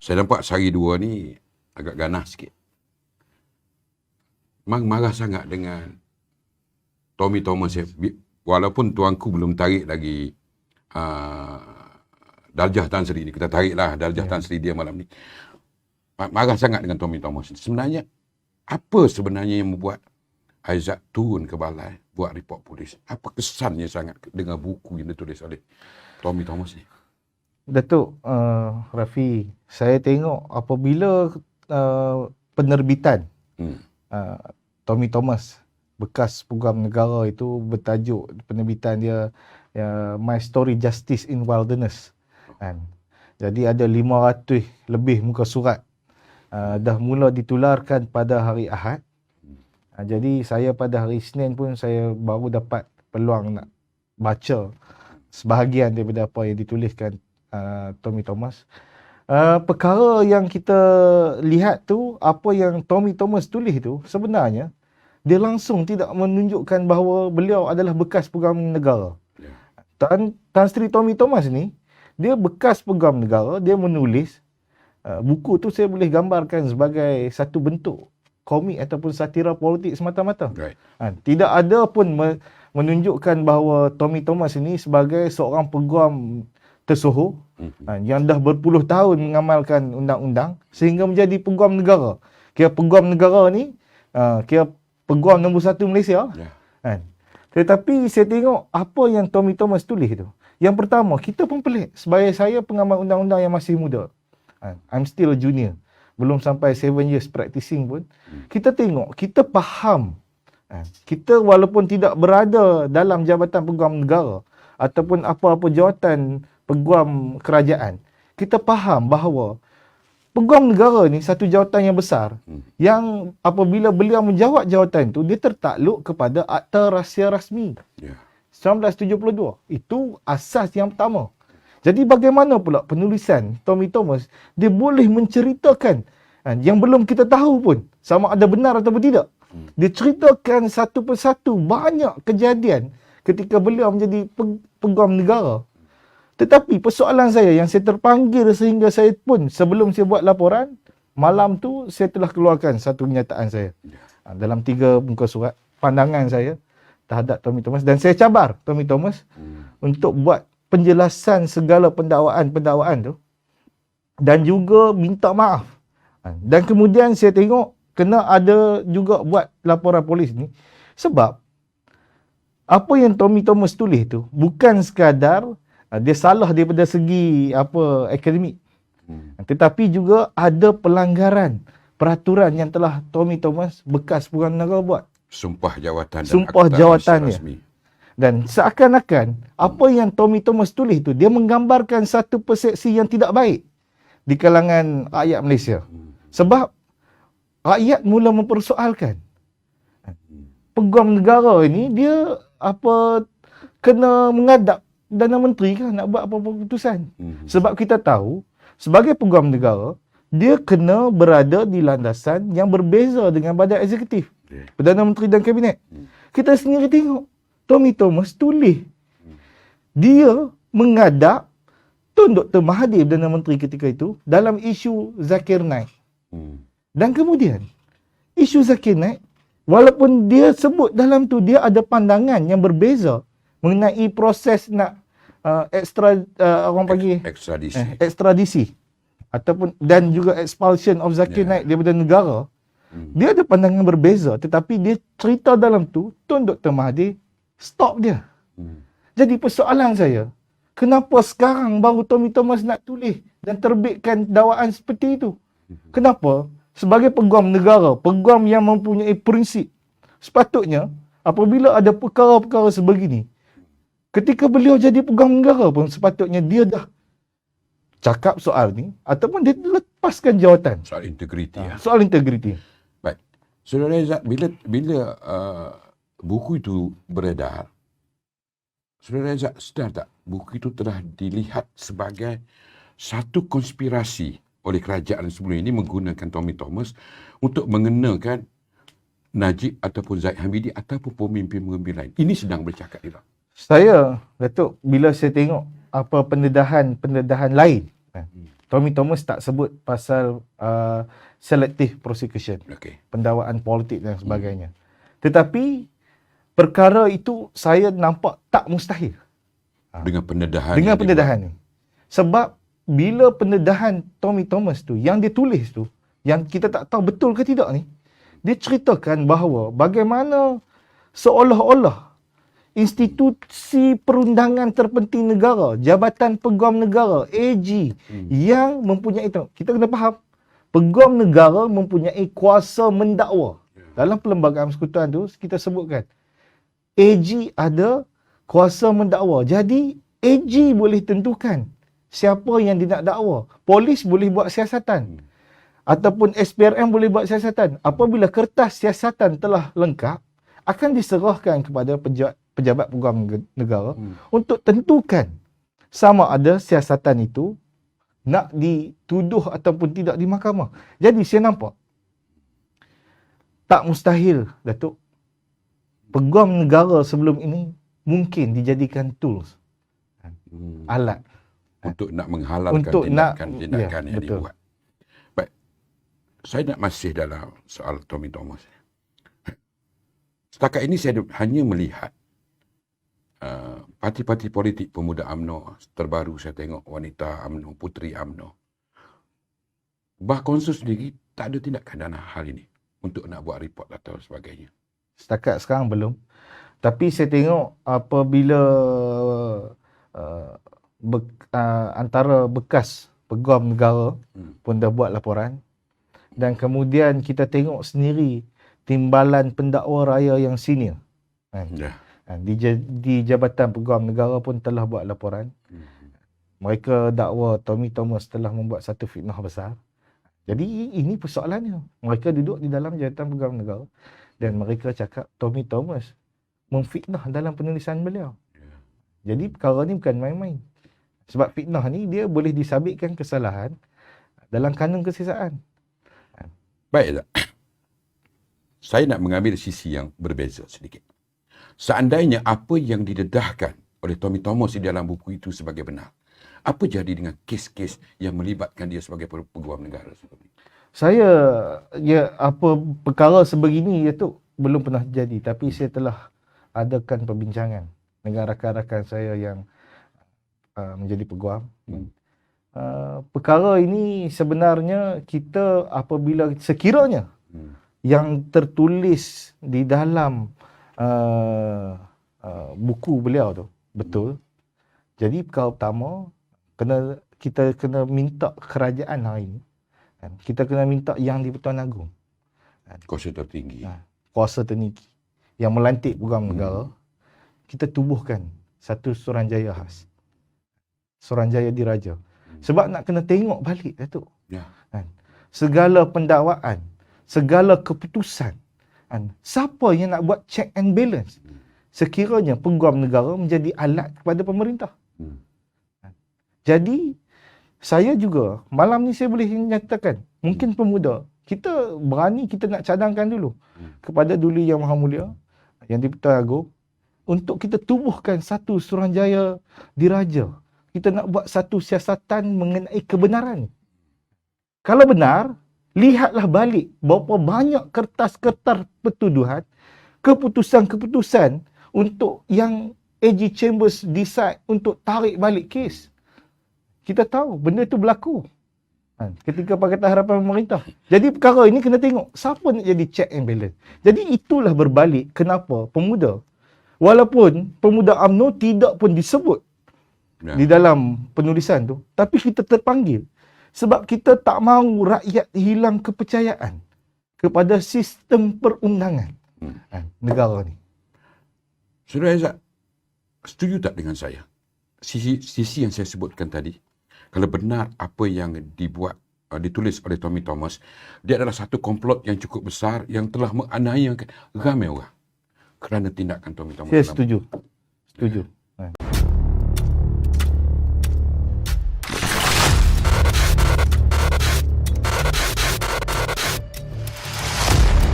Saya nampak sehari dua ni agak ganas sikit. Memang marah sangat dengan Tommy Thomas. Walaupun tuanku belum tarik lagi Darjah Tan Sri ni. Kita tariklah Darjah Tan Sri dia malam ni. Marah sangat dengan Tommy Thomas. Sebenarnya, apa sebenarnya yang membuat Aizat turun ke balai buat report polis? Apa kesannya sangat dengan buku yang ditulis oleh Tommy Thomas ni? Datuk Rafi, saya tengok apabila penerbitan Tommy Thomas, bekas Peguam Negara itu bertajuk penerbitan dia My Story Justice in Wilderness. Kan? Jadi ada 500 lebih muka surat. Dah mula ditularkan pada hari Ahad. Jadi saya pada hari Isnin pun saya baru dapat peluang nak baca sebahagian daripada apa yang dituliskan Tommy Thomas. Perkara yang kita lihat tu, apa yang Tommy Thomas tulis tu, sebenarnya dia langsung tidak menunjukkan bahawa beliau adalah bekas Peguam Negara. Tan Sri Tommy Thomas ni, dia bekas Peguam Negara, dia menulis buku tu saya boleh gambarkan sebagai satu bentuk komik ataupun satira politik semata-mata. Right. Tidak ada pun menunjukkan bahawa Tommy Thomas ini sebagai seorang peguam tersohor yang dah berpuluh tahun mengamalkan undang-undang sehingga menjadi peguam negara. Kira peguam negara ni kira peguam nombor 1 Malaysia. Tetapi saya tengok apa yang Tommy Thomas tulis tu. Yang pertama, kita pun pelik. Sebagai saya pengamal undang-undang yang masih muda. I'm still a junior. Belum sampai 7 years practicing pun. Kita tengok, kita faham. Kita walaupun tidak berada dalam jabatan peguam negara ataupun apa-apa jawatan peguam kerajaan, kita faham bahawa peguam negara ni satu jawatan yang besar yang apabila beliau menjawat jawatan tu, dia tertakluk kepada Akta Rahsia Rasmi 1972. Itu asas yang pertama. Jadi bagaimana pula penulisan Tommy Thomas, dia boleh menceritakan yang belum kita tahu pun sama ada benar ataupun tidak. Dia ceritakan satu persatu banyak kejadian ketika beliau menjadi peguam negara. Tetapi persoalan saya yang saya terpanggil sehingga saya pun sebelum saya buat laporan, malam tu saya telah keluarkan satu kenyataan saya. Dalam 3 muka surat pandangan saya terhadap Tommy Thomas, dan saya cabar Tommy Thomas untuk buat penjelasan segala pendakwaan-pendakwaan tu dan juga minta maaf. Dan kemudian saya tengok kena ada juga buat laporan polis ni sebab apa yang Tommy Thomas tulis tu bukan sekadar dia salah daripada segi akademik, tetapi juga ada pelanggaran peraturan yang telah Tommy Thomas bekas Peguam Negara buat. Sumpah jawatan dan sumpah Akta jawatannya. Rasmi. Dan seakan-akan apa yang Tommy Thomas tulis tu, dia menggambarkan satu persepsi yang tidak baik di kalangan rakyat Malaysia. Sebab rakyat mula mempersoalkan Peguam Negara ini dia kena mengadap Perdana Menteri kan nak buat apa-apa keputusan. Sebab kita tahu sebagai Peguam Negara, dia kena berada di landasan yang berbeza dengan badan eksekutif, Perdana Menteri dan Kabinet. Kita sendiri tengok Tommy Thomas tulis dia mengadap Tun Dr. Mahathir, Perdana Menteri ketika itu, dalam isu Zakir Naik. Dan kemudian isu Zakir Naik, walaupun dia sebut dalam tu dia ada pandangan yang berbeza mengenai proses nak ekstradisi ataupun dan juga expulsion of Zakir Naik daripada negara. Dia ada pandangan berbeza, tetapi dia cerita dalam tu Tun Dr. Mahathir stop dia. Jadi persoalan saya, kenapa sekarang baru Tommy Thomas nak tulis dan terbitkan dakwaan seperti itu? Kenapa? Sebagai peguam negara, peguam yang mempunyai prinsip, sepatutnya apabila ada perkara-perkara sebegini, ketika beliau jadi peguam negara pun sepatutnya dia dah cakap soal ni ataupun dia lepaskan jawatan. Soal integriti. Soal integriti. Baik. Saudara Aizat, bila buku itu beredar, Saudara Aizat sedar tak buku itu telah dilihat sebagai satu konspirasi oleh kerajaan sebelum ini menggunakan Tommy Thomas untuk mengenakan Najib ataupun Zaid Hamidi ataupun pemimpin-pemimpin lain. Ini sedang bercakap tidak? Saya, Datuk, bila saya tengok pendedahan lain Tommy Thomas tak sebut pasal selective prosecution, Okey. pendakwaan politik dan sebagainya. Tetapi perkara itu saya nampak tak mustahil Dengan pendedahan. dengan yang pendedahan ni. Sebab bila pendedahan Tommy Thomas tu, yang dia tulis tu, yang kita tak tahu betul ke tidak ni, dia ceritakan bahawa bagaimana seolah-olah institusi perundangan terpenting negara, Jabatan Peguam Negara, AG, yang mempunyai, kita kena faham, Peguam Negara mempunyai kuasa mendakwa. Dalam Perlembagaan Persekutuan tu, kita sebutkan, AG ada kuasa mendakwa. Jadi, AG boleh tentukan siapa yang dia nak dakwa. Polis boleh buat siasatan. Ataupun SPRM boleh buat siasatan. Apabila kertas siasatan telah lengkap, akan diserahkan kepada pejabat peguam negara untuk tentukan sama ada siasatan itu nak dituduh ataupun tidak di mahkamah. Jadi saya nampak tak mustahil, Datuk, peguam negara sebelum ini mungkin dijadikan tools, alat untuk nak menghalalkan untuk tindakan yang betul. dibuat. Baik, saya nak masih dalam soal Tommy Thomas. Setakat ini saya hanya melihat parti-parti politik pemuda UMNO terbaru. Saya tengok wanita UMNO, puteri UMNO. Bah Konsul sendiri tak ada tindakan dalam hal ini untuk nak buat report atau sebagainya. Setakat sekarang belum. Tapi saya tengok apabila antara bekas peguam negara pun dah buat laporan, dan kemudian kita tengok sendiri timbalan pendakwa raya yang senior di Jabatan Peguam Negara pun telah buat laporan. Mereka dakwa Tommy Thomas telah membuat satu fitnah besar. Jadi ini persoalannya. Mereka duduk di dalam Jabatan Peguam Negara dan mereka cakap Tommy Thomas memfitnah dalam penulisan beliau. Jadi perkara ni bukan main-main. Sebab fitnah ni dia boleh disabitkan kesalahan dalam kanun kesisaan. Baik, saya nak mengambil sisi yang berbeza sedikit. Seandainya apa yang didedahkan oleh Tommy Thomas di dalam buku itu sebagai benar, apa jadi dengan kes-kes yang melibatkan dia sebagai peguam negara? Perkara sebegini itu belum pernah terjadi, tapi saya telah adakan perbincangan dengan rakan-rakan saya yang menjadi peguam. Perkara ini sebenarnya kita apabila sekiranya yang tertulis di dalam buku beliau tu betul, jadi perkara pertama kita kena minta kerajaan hari ini, kita kena minta Yang di-Pertuan Agong, Kuasa tertinggi, kuasa tertinggi yang melantik peguam negara, kita tubuhkan satu Suruhanjaya khas, Suruhanjaya Diraja. Sebab nak kena tengok balik, Datuk. Segala pendakwaan, segala keputusan, siapa yang nak buat check and balance sekiranya peguam negara menjadi alat kepada pemerintah. Jadi saya juga malam ni saya boleh nyatakan, mungkin pemuda kita berani, kita nak cadangkan dulu kepada Duli Yang Maha Mulia, Yang di-Pertuan Agong, untuk kita tubuhkan satu Suruhanjaya Diraja. Kita nak buat satu siasatan mengenai kebenaran. Kalau benar, lihatlah balik berapa banyak kertas-kertas pertuduhan, keputusan-keputusan untuk yang AG Chambers decide untuk tarik balik kes. Kita tahu benda itu berlaku ketika Pakatan Harapan pemerintah. Jadi perkara ini kena tengok siapa nak jadi check and balance. Jadi itulah berbalik kenapa pemuda, walaupun pemuda UMNO tidak pun disebut di dalam penulisan tu, tapi kita terpanggil sebab kita tak mahu rakyat hilang kepercayaan kepada sistem perundangan negara ni. Saudara Aizat, setuju tak dengan saya? Sisi yang saya sebutkan tadi, kalau benar apa yang ditulis oleh Tommy Thomas, dia adalah satu komplot yang cukup besar yang telah menganiayakan ramai orang kerana tindakan Tommy Thomas. Saya setuju.